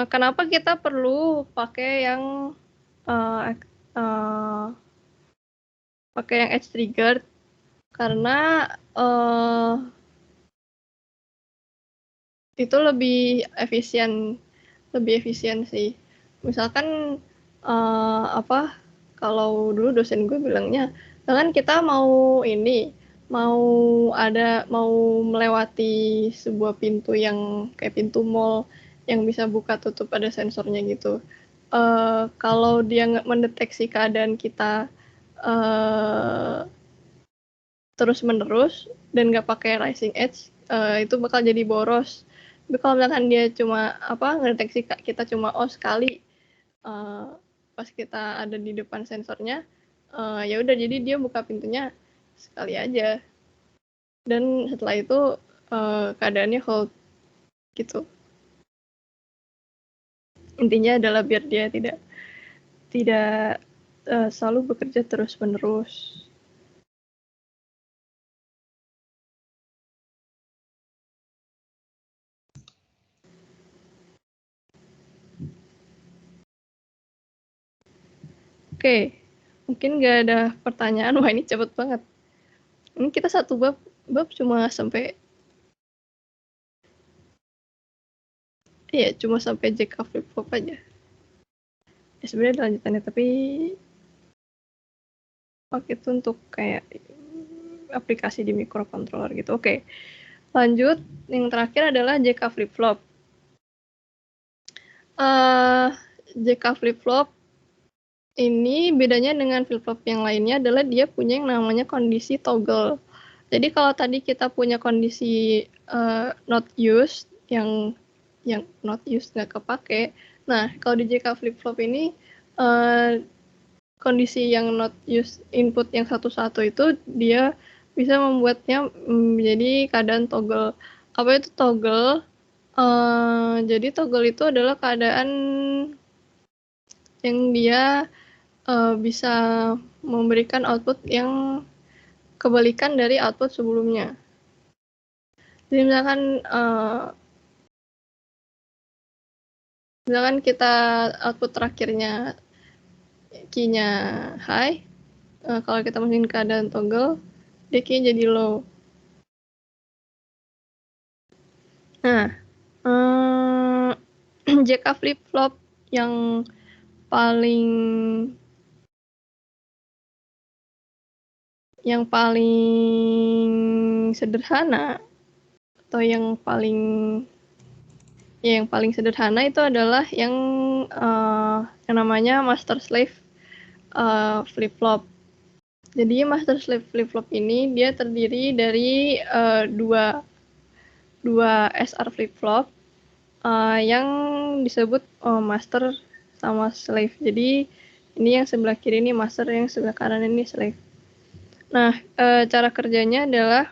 A: kenapa kita perlu pakai yang edge trigger? Karena itu lebih efisien sih. Misalkan kalau dulu dosen gue bilangnya, kan kita mau melewati sebuah pintu yang kayak pintu mall yang bisa buka tutup, ada sensornya gitu. Kalau dia nggak mendeteksi keadaan kita terus menerus dan nggak pakai rising edge, itu bakal jadi boros. Tapi kalau misalkan dia cuma ngedeteksi kita cuma sekali pas kita ada di depan sensornya, ya udah, jadi dia buka pintunya sekali aja dan setelah itu keadaannya hold gitu. Intinya adalah biar dia tidak selalu bekerja terus menerus. Oke, mungkin nggak ada pertanyaan. Wah, ini cepet banget. Ini kita satu bab cuma sampai JK flip flop aja. Ya sebenarnya ada lanjutannya, tapi waktu itu untuk kayak aplikasi di microcontroller gitu. Oke, lanjut. Yang terakhir adalah JK flip flop. JK flip flop ini bedanya dengan flip flop yang lainnya adalah dia punya yang namanya kondisi toggle. Jadi kalau tadi kita punya kondisi not used, yang not used nggak kepake. Nah, kalau di JK flip flop ini kondisi yang not used input yang satu-satu itu dia bisa membuatnya menjadi keadaan toggle. Apa itu toggle? Jadi toggle itu adalah keadaan yang dia bisa memberikan output yang kebalikan dari output sebelumnya. Jadi misalkan kita output terakhirnya key-nya high, kalau kita masukin keadaan toggle, dia key-nya jadi low. Nah, JK flip-flop yang paling sederhana atau yang paling sederhana itu adalah yang namanya master slave flip-flop. Jadi master slave flip-flop ini dia terdiri dari dua SR flip-flop yang disebut master sama slave. Jadi ini yang sebelah kiri ini master, yang sebelah kanan ini slave. Nah, cara kerjanya adalah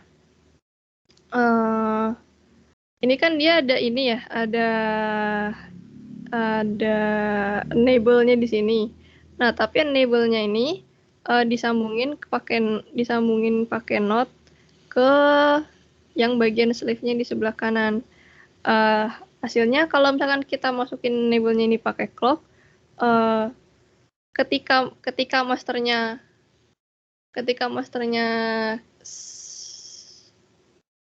A: ini kan dia ada enable-nya di sini. Nah, tapi enable-nya ini disambungin pakai node ke yang bagian slave-nya di sebelah kanan. Hasilnya kalau misalkan kita masukin enable-nya ini pakai clock, ketika masternya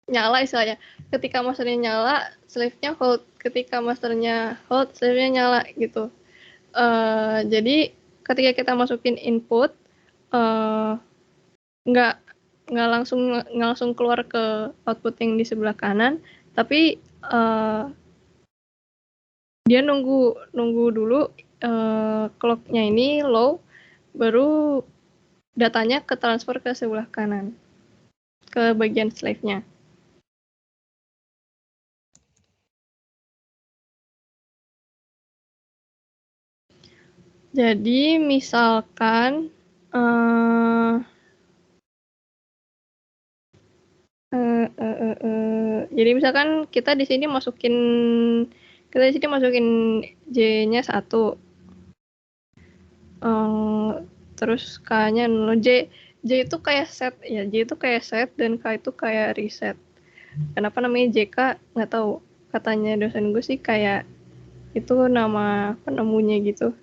A: nyala istilahnya, ketika masternya nyala, slave-nya hold, ketika masternya hold, slave-nya nyala gitu. Jadi ketika kita masukin input, nggak langsung keluar ke output yang di sebelah kanan, tapi dia nunggu dulu clock-nya ini low, baru datanya ke transfer ke sebelah kanan, ke bagian slave-nya. Jadi misalkan jadi misalkan kita di sini masukin J-nya 1, terus K-nya 0, J itu kayak set ya, J itu kayak set dan K itu kayak reset. Kenapa namanya JK nggak tahu, katanya dosen gue sih kayak itu nama penemunya gitu.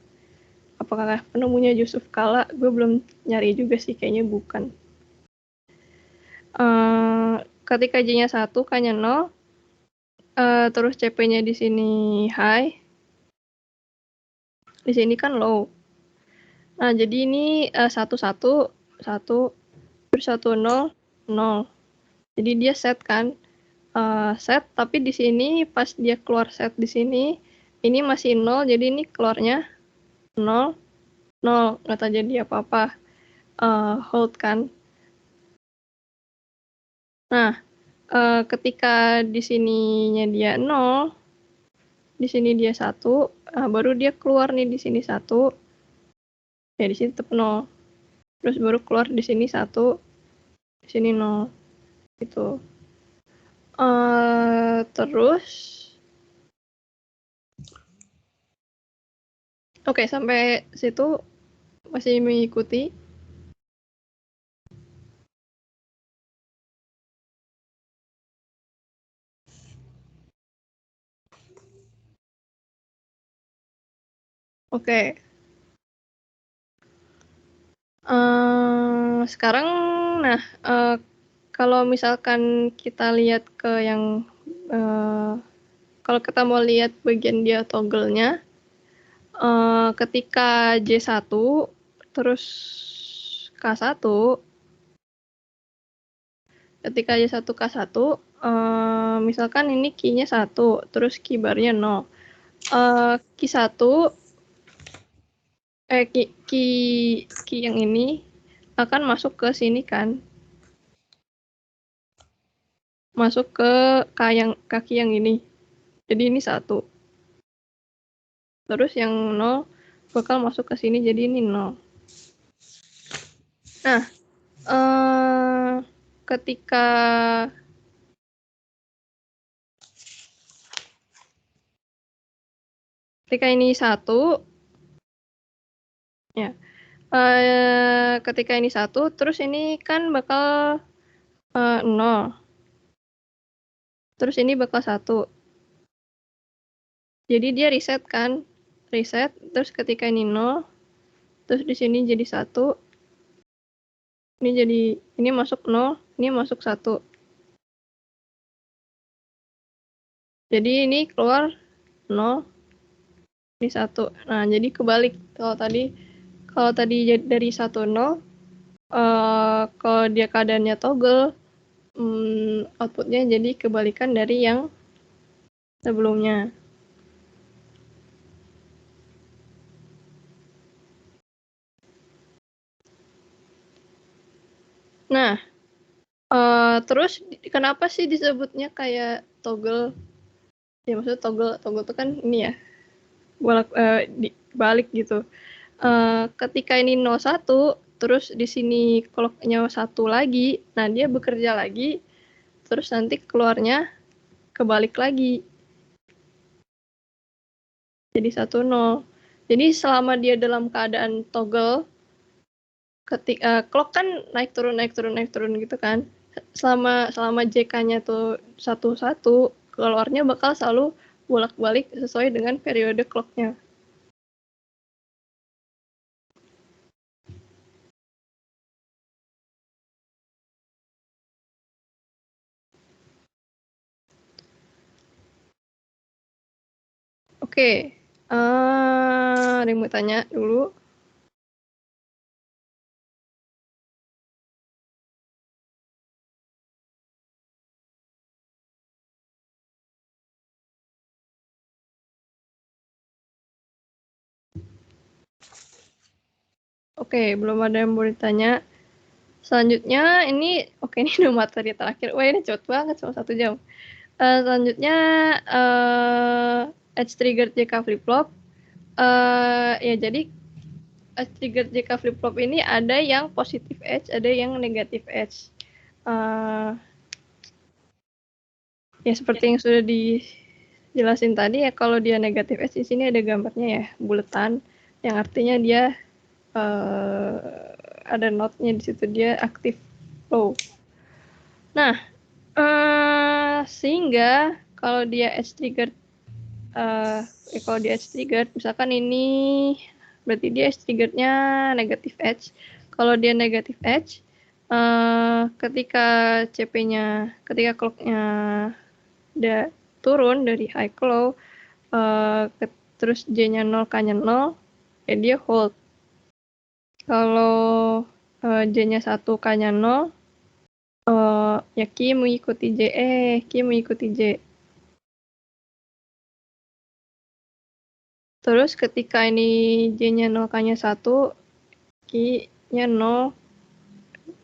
A: Apakah penemunya Yusuf Kala? Gue belum nyari juga sih, kayaknya bukan. Ketika J-nya 1, K-nya 0, terus CP-nya di sini high, di sini kan low. Nah, jadi ini 1, 1, 1, terus 1, 0, 0. Jadi dia set kan, set, tapi di sini pas dia keluar set di sini, ini masih 0, jadi ini keluarnya 0, 0, nggak terjadi apa-apa, hold kan. Nah, ketika di sininya dia 0, di sini dia 1, baru dia keluar nih di sini 1, ya di sini tetap 0. Terus baru keluar di sini 1, di sini 0. Gitu. Terus oke, sampai situ masih mengikuti. Oke. Sekarang, nah, kalau misalkan kita lihat ke yang, kalau kita mau lihat bagian dia toggle-nya, ketika J1 terus K1, ketika J1 K1, misalkan ini key-nya 1, terus key bar-nya 0. Q1, key yang ini akan masuk ke sini kan, masuk ke kaki yang ini, jadi ini 1. Terus yang 0 bakal masuk ke sini, jadi ini 0. Nah, ketika ini 1, ya, ketika ini 1, terus ini kan bakal 0. Terus ini bakal 1. Jadi dia reset kan, reset, terus ketika ini 0, terus di sini jadi 1, ini masuk 0, ini masuk 1. Jadi ini keluar 0, ini 1. Nah, jadi kebalik. Kalau tadi dari 1, 0, kalau dia keadaannya toggle, outputnya jadi kebalikan dari yang sebelumnya. Nah, terus kenapa sih disebutnya kayak toggle? Ya maksudnya toggle itu kan ini ya, balik gitu. Ketika ini 01, terus di sini clock-nya 1 lagi, nah dia bekerja lagi, terus nanti keluarnya kebalik lagi. Jadi 1, 0. Jadi selama dia dalam keadaan toggle, ketika clock kan naik turun gitu kan. Selama JK-nya tuh 1, keluarnya bakal selalu bolak-balik sesuai dengan periode clock-nya. Oke, ada yang mau tanya dulu? Oke, belum ada yang mau ditanya. Selanjutnya ini, oke, ini udah materi terakhir. Wah, ini cepet banget, sama 1 jam. Selanjutnya edge trigger JK flip flop. Ya, jadi edge trigger JK flip flop ini ada yang positive edge, ada yang negative edge. Ya seperti yang sudah dijelasin tadi ya, kalau dia negative edge, di sini ada gambarnya ya, buletan, yang artinya dia ada node-nya di situ, dia aktif low. Nah, sehingga kalau dia edge triggered, kalau dia edge triggered, misalkan ini berarti dia edge triggerednya negative edge. Kalau dia negative edge, ketika CP-nya, ketika clock-nya udah turun dari high ke low, terus J-nya 0, K-nya 0, ya dia hold. Kalau J-nya 1, K-nya 0, ya Q mengikuti J, Q mengikuti J. Terus ketika ini J-nya 0, K-nya 1, Q-nya 0,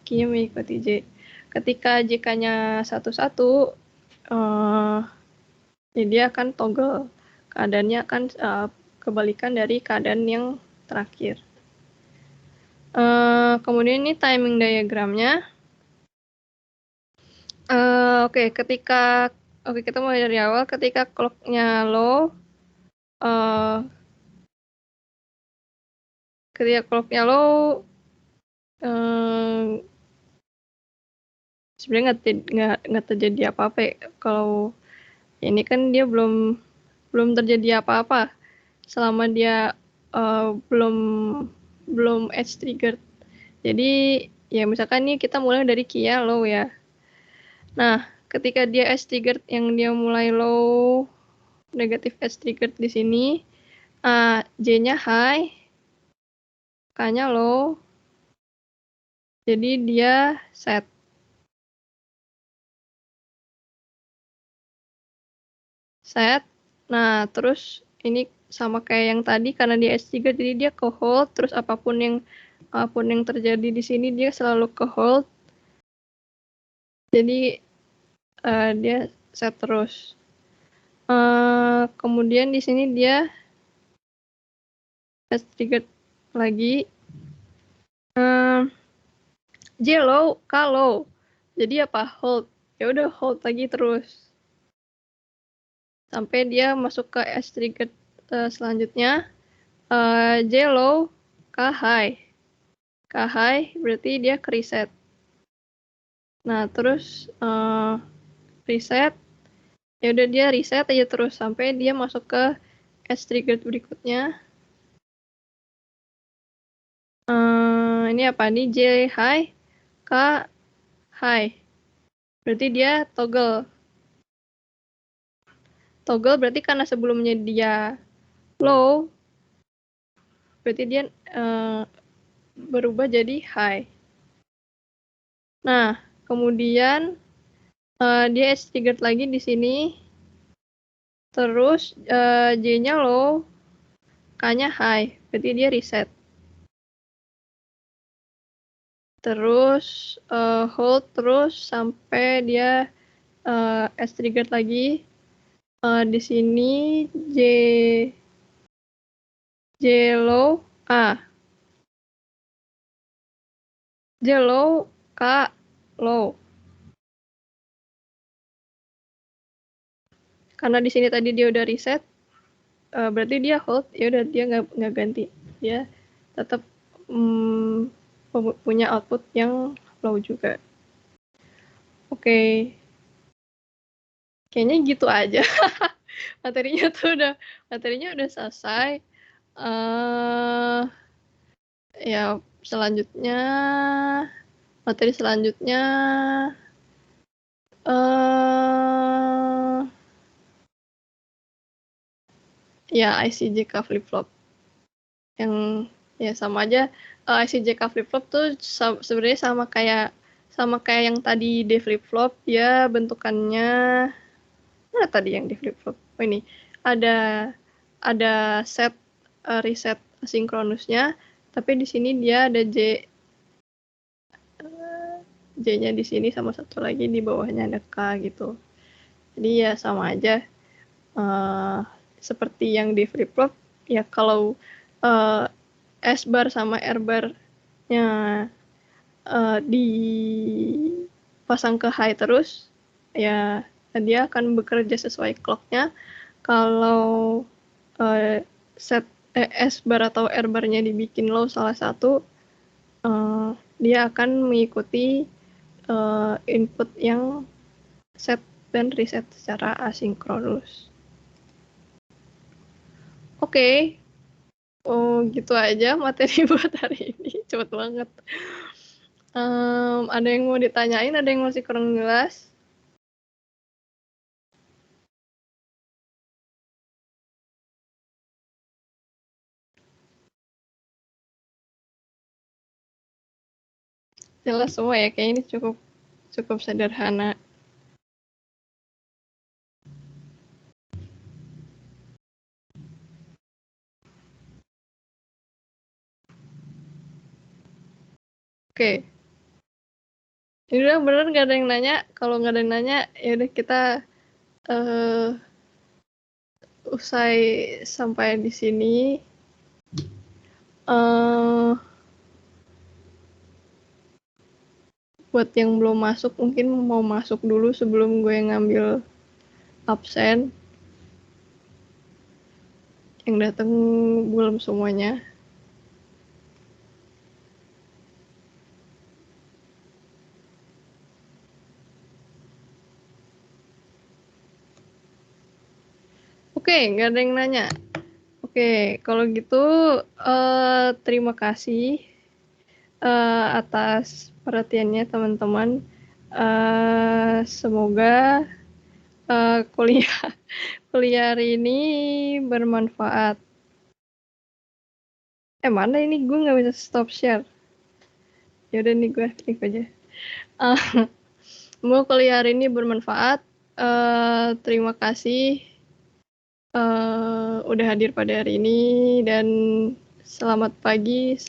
A: Q mengikuti J. Ketika JK-nya 1, 1, ya dia akan toggle. Keadaannya akan kebalikan dari keadaan yang terakhir. Kemudian ini timing diagramnya. Oke, kita mulai dari awal. Ketika clock-nya low, sebenarnya nggak terjadi apa-apa ya. Kalau ini kan dia belum terjadi apa-apa selama dia belum edge triggered. Jadi ya misalkan nih kita mulai dari Kia low ya. Nah, ketika dia edge triggered yang dia mulai low, negative edge triggered di sini, J-nya high, K-nya low, jadi dia set. Nah, terus ini sama kayak yang tadi, karena dia edge triggered, jadi dia ke hold, terus apapun yang terjadi di sini dia selalu ke hold. Jadi dia set terus. Kemudian di sini dia edge triggered lagi. J low, K low. Jadi apa? Hold. Ya udah hold lagi terus. Sampai dia masuk ke edge triggered selanjutnya. J low, K high. K high berarti dia ke reset. Nah, terus reset. Ya udah dia reset aja terus sampai dia masuk ke edge triggered berikutnya. Ini apa nih? J high, K high. Berarti dia toggle. Toggle berarti karena sebelumnya dia low, berarti dia berubah jadi high. Nah, kemudian dia edge triggered lagi di sini. Terus J-nya low, K-nya high. Berarti dia reset. Terus hold terus sampai dia edge triggered lagi. Di sini J low, J low, K low. Karena di sini tadi dia udah reset, berarti dia hold, ya udah dia nggak ganti, dia tetap punya output yang low juga. Oke. Kayaknya gitu aja. materinya udah selesai. Ya selanjutnya materi selanjutnya ya IC-JK flip-flop yang ya sama aja. IC-JK flip-flop tuh sebenarnya sama kayak yang tadi D flip-flop, ya bentukannya mana tadi yang di flip-flop. Oh, ini ada set reset asinkronusnya, tapi di sini dia ada J-nya di sini sama satu lagi di bawahnya ada K gitu. Jadi ya sama aja seperti yang di flip-flop ya. Kalau S bar sama R bar-nya dipasang ke high terus, ya dia akan bekerja sesuai clock-nya. Kalau set S bar atau R bar-nya dibikin low salah satu, dia akan mengikuti input yang set dan reset secara asinkronus. Oke. Gitu aja materi buat hari ini. Cepet banget. Ada yang mau ditanyain? Ada yang masih kurang jelas? Jelas semua ya, kayaknya ini cukup sederhana. Oke. Ini udah bener nggak ada yang nanya? Kalau nggak ada yang nanya, ya udah kita usai sampai di sini. Buat yang belum masuk, mungkin mau masuk dulu sebelum gue ngambil absen. Yang datang belum semuanya. Oke, nggak ada yang nanya. Oke, kalau gitu terima kasih atas perhatiannya teman-teman. Semoga kuliah hari ini bermanfaat. Mana ini gue nggak bisa stop share. Yaudah nih gue klik aja. Semoga kuliah hari ini bermanfaat. Terima kasih udah hadir pada hari ini dan selamat pagi.